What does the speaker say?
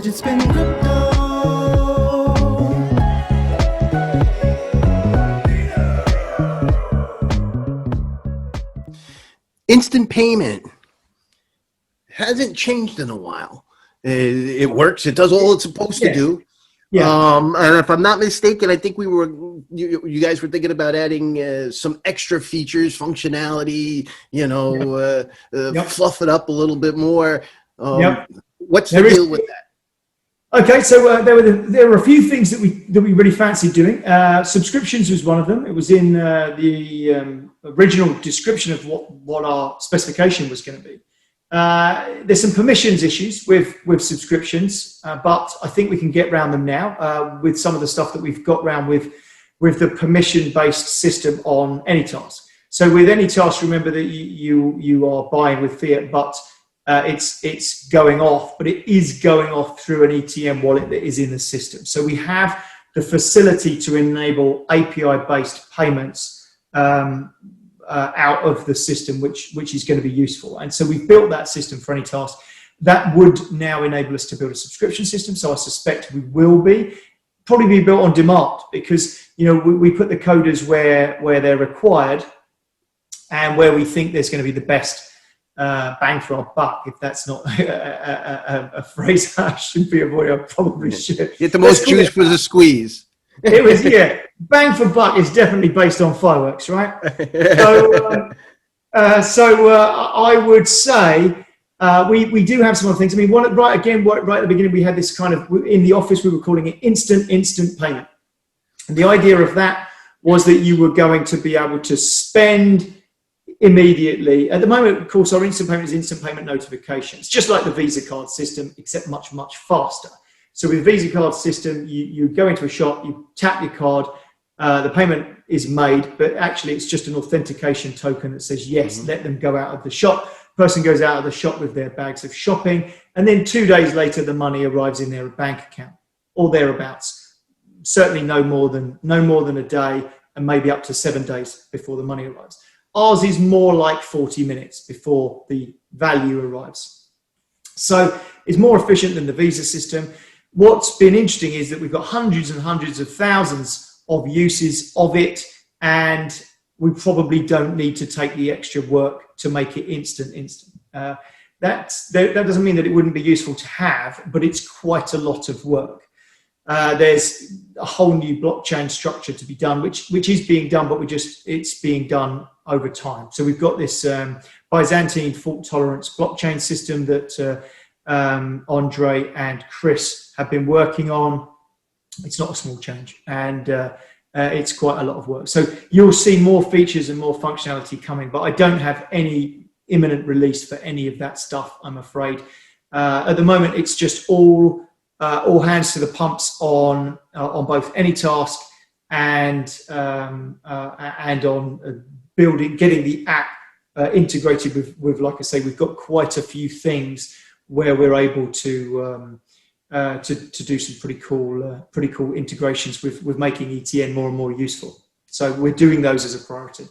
Digitspin crypto. Instant payment hasn't changed in a while. It works. It does all it's supposed to do. Yeah. And if I'm not mistaken, I think you guys were thinking about adding some extra features, functionality, fluff it up a little bit more. What's the deal with that? Okay, so there were a few things that we really fancied doing. Subscriptions was one of them. It was in the original description of what our specification was going to be. There's some permissions issues with subscriptions, but I think we can get around them now with some of the stuff that we've got around with the permission-based system on Anytask. So with Anytask, remember that you are buying with fiat, but it's going off, but it is going off through an ETM wallet that is in the system. So we have the facility to enable API-based payments out of the system, which is going to be useful. And so we've built that system for Anytask. That would now enable us to build a subscription system. So I suspect we will probably be built on demand, because we put the coders where they're required and where we think there's going to be the best bang for our buck. If that's not a phrase I should be avoiding, I probably should. Get the most juice for the squeeze. It was, bang for buck is definitely based on fireworks, right? So I would say we do have some other things. I mean, right at the beginning, we had this kind of, in the office, we were calling it instant payment. And the idea of that was that you were going to be able to spend immediately. At the moment, of course, our instant payment is instant payment notifications, just like the Visa card system, except much, much faster. So with the Visa card system, you go into a shop, you tap your card, the payment is made, but actually it's just an authentication token that says, yes, let them go out of the shop. Person goes out of the shop with their bags of shopping, and then 2 days later, the money arrives in their bank account or thereabouts. Certainly no more than a day, and maybe up to 7 days before the money arrives. Ours is more like 40 minutes before the value arrives. So it's more efficient than the Visa system. What's been interesting is that we've got hundreds and hundreds of thousands of uses of it, and we probably don't need to take the extra work to make it instant. That doesn't mean that it wouldn't be useful to have, but it's quite a lot of work. There's a whole new blockchain structure to be done, which is being done, but it's being done over time. So we've got this Byzantine fault tolerance blockchain system that Andre and Chris have been working on. It's not a small change, and it's quite a lot of work. So you'll see more features and more functionality coming, but I don't have any imminent release for any of that stuff, I'm afraid. At the moment, it's just all hands to the pumps on both Anytask and on getting the app integrated with, like I say, we've got quite a few things where we're able to do some pretty cool integrations with making ETN more and more useful. So we're doing those as a priority.